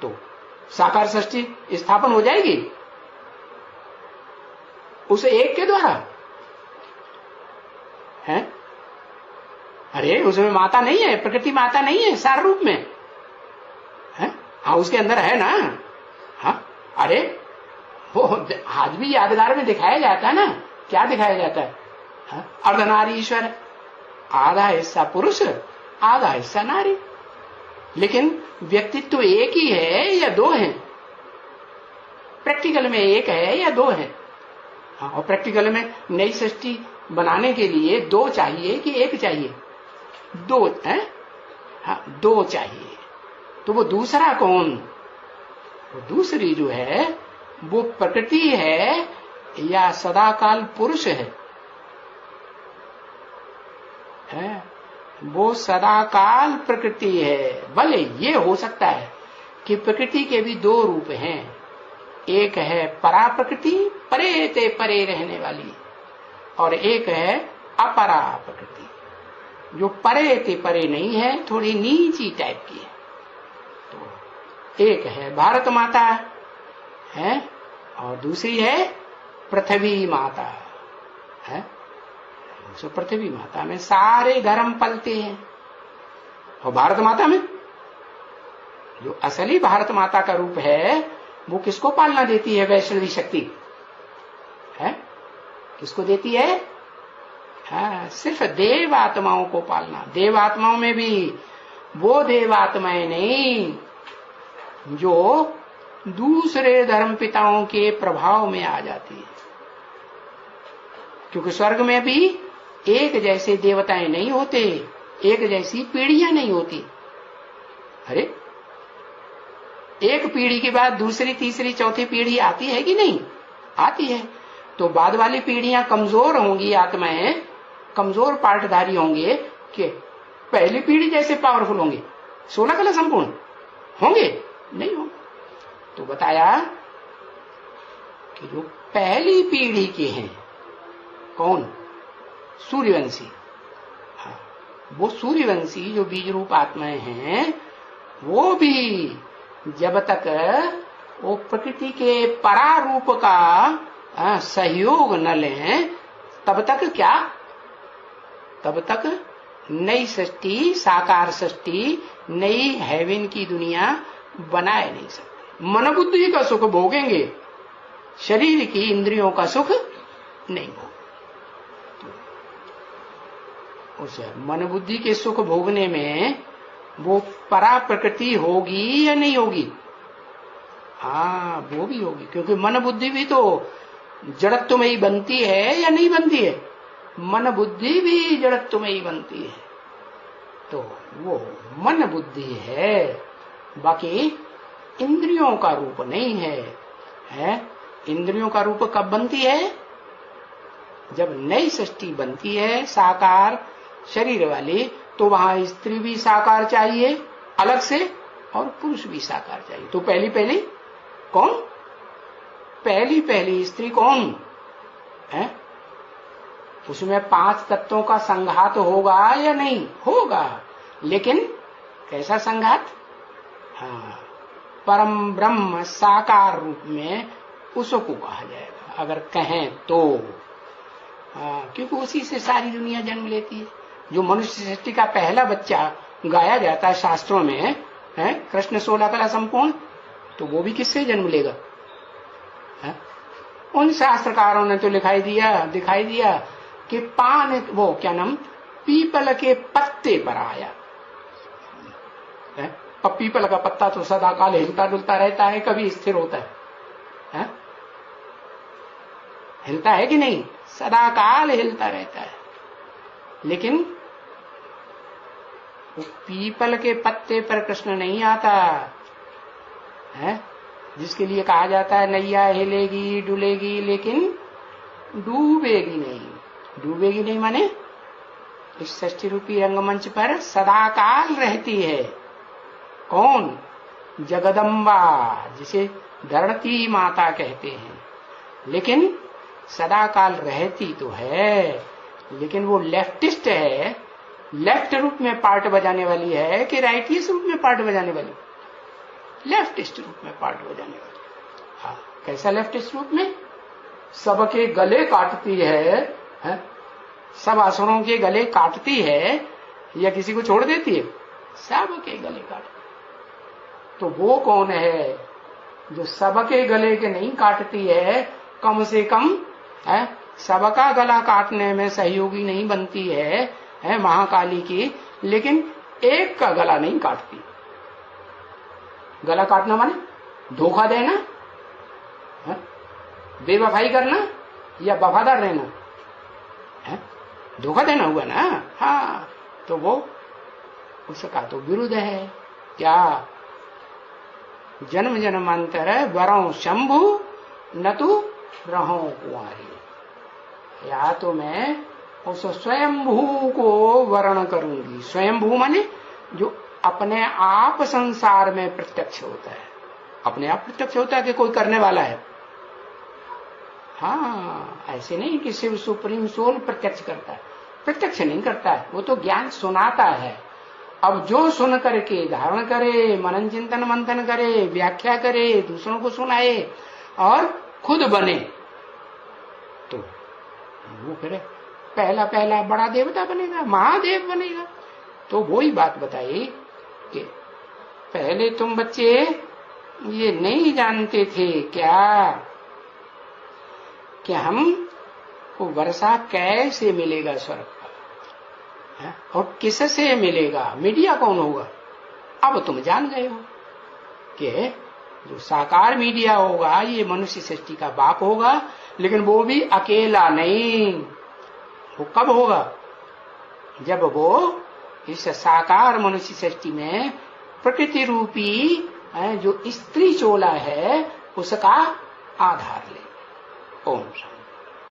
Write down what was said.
तो साकार षष्ठी स्थापन हो जाएगी उस एक के द्वारा है। अरे उसमें माता नहीं है, प्रकृति माता नहीं है सार रूप में है। हाँ उसके अंदर है ना। हाँ अरे वो आज भी यादगार में दिखाया जाता है ना। क्या दिखाया जाता है? हाँ? अर्धनारीश्वर, आधा हिस्सा पुरुष आधा हिस्सा नारी, लेकिन व्यक्तित्व एक ही है या दो है? प्रैक्टिकल में एक है या दो है? हाँ, और प्रैक्टिकल में नई सृष्टि बनाने के लिए दो चाहिए कि एक चाहिए? दो है। हाँ दो चाहिए। तो वो दूसरा कौन? वो दूसरी जो है वो प्रकृति है या सदाकाल पुरुष है? वो सदाकाल प्रकृति है। भले ये हो सकता है कि प्रकृति के भी दो रूप हैं, एक है परा प्रकृति, परे ते परे रहने वाली, और एक है अपरा प्रकृति जो परे ते परे नहीं है, थोड़ी नीची टाइप की है। तो एक है भारत माता है और दूसरी है पृथ्वी माता है। तो पृथ्वी माता में सारे धर्म पलते हैं, और भारत माता में जो असली भारत माता का रूप है वो किसको पालना देती है? वैष्णवी शक्ति है। किसको देती है? हाँ, सिर्फ देव आत्माओं को पालना। देव आत्माओं में भी वो देव आत्माएं नहीं जो दूसरे धर्म पिताओं के प्रभाव में आ जाती है, क्योंकि स्वर्ग में भी एक जैसे देवताएं नहीं होते, एक जैसी पीढ़ियां नहीं होती। अरे एक पीढ़ी के बाद दूसरी तीसरी चौथी पीढ़ी आती है कि नहीं? आती है। तो बाद वाली पीढ़ियां कमजोर होंगी, आत्माएं कमजोर पार्टधारी होंगे कि पहली पीढ़ी जैसे पावरफुल होंगे, 16 कला संपूर्ण होंगे? नहीं होंगे। तो बताया कि जो पहली पीढ़ी के हैं कौन? सूर्यवंशी। हाँ, वो सूर्यवंशी जो बीज रूप आत्माएं हैं वो भी जब तक वो प्रकृति के परारूप का सहयोग न लें तब तक क्या? तब तक नई सृष्टि, साकार सृष्टि, नई हेवन की दुनिया बनाए नहीं सकते। मन बुद्धि का सुख भोगेंगे, शरीर की इंद्रियों का सुख नहीं भोगेंगे। उस मन बुद्धि के सुख भोगने में वो परा प्रकृति होगी या नहीं होगी? हाँ वो भी होगी, क्योंकि मन बुद्धि भी तो जड़त्व में ही बनती है या नहीं बनती है? मन बुद्धि भी जड़त्व में ही बनती है। तो वो मन बुद्धि है, बाकी इंद्रियों का रूप नहीं है। इंद्रियों का रूप कब बनती है? जब नई सृष्टि बनती है साकार शरीर वाली, तो वहां स्त्री भी साकार चाहिए अलग से और पुरुष भी साकार चाहिए। तो पहली पहली कौन? पहली पहली स्त्री कौन है? उसमें 5 तत्वों का संघात होगा या नहीं? होगा, लेकिन कैसा संघात? हाँ, परम ब्रह्म साकार रूप में उसको कहा जाएगा अगर कहें तो। क्योंकि उसी से सारी दुनिया जन्म लेती है। जो मनुष्य सृष्टि का पहला बच्चा गाया जाता है शास्त्रों में है कृष्ण 16 कला संपूर्ण, तो वो भी किससे जन्म लेगा? है? उन शास्त्रकारों ने तो दिखाई दिया कि पान, वो क्या नाम, पीपल के पत्ते पर आया है। अब पीपल का पत्ता तो सदाकाल हिलता डुलता रहता है, कभी स्थिर होता है? हिलता है कि नहीं? सदाकाल हिलता रहता है। लेकिन वो पीपल के पत्ते पर कृष्ण नहीं आता है, जिसके लिए कहा जाता है नैया हिलेगी डुलेगी लेकिन डूबेगी नहीं। डूबेगी नहीं माने इस षष्ठी रूपी रंगमंच पर सदाकाल रहती है। कौन? जगदम्बा, जिसे धरती माता कहते हैं। लेकिन सदाकाल रहती तो है, लेकिन वो लेफ्टिस्ट है, लेफ्ट रूप में पार्ट बजाने वाली है कि राइटिस्ट रूप में पार्ट बजाने वाली? लेफ्टिस्ट रूप में पार्ट हो जाने वाली। हाँ, कैसा लेफ्टिस्ट रूप में? सबके गले काटती है? सब असुरों के गले काटती है या किसी को छोड़ देती है? सबके गले काट। तो वो कौन है जो सबके गले के नहीं काटती है? कम से कम है सबका गला काटने में सहयोगी नहीं बनती है महाकाली की, लेकिन एक का गला नहीं काटती। गला काटना माने धोखा देना, बेवफाई करना या वफादार रहना है? धोखा देना हुआ ना। हाँ, तो वो उसका तो विरुद्ध है। क्या? जन्म जन्मांतर वरों शंभु न तू रहो कुंवारी। या तो मैं उस स्वयंभू को वर्ण करूंगी। स्वयंभू माने जो अपने आप संसार में प्रत्यक्ष होता है। अपने आप प्रत्यक्ष होता है कि कोई करने वाला है? हाँ, ऐसे नहीं कि शिव सुप्रीम सोल प्रत्यक्ष करता है। प्रत्यक्ष नहीं करता है, वो तो ज्ञान सुनाता है। अब जो सुन करके धारण करे, मनन चिंतन मंथन करे, व्याख्या करे, दूसरों को सुनाए और खुद बने, तो वो फिर पहला पहला बड़ा देवता बनेगा, महादेव बनेगा। तो वो ही बात बताई कि पहले तुम बच्चे ये नहीं जानते थे क्या कि हम को वर्षा कैसे मिलेगा स्वर्ग का, और किससे मिलेगा, मीडिया कौन होगा। अब तुम जान गए हो कि जो साकार मीडिया होगा ये मनुष्य सृष्टि का बाप होगा, लेकिन वो भी अकेला नहीं। वो कब होगा? जब वो इस साकार मनुष्य सृष्टि में प्रकृति रूपी जो स्त्री चोला है उसका आधार ले। ओम शांति।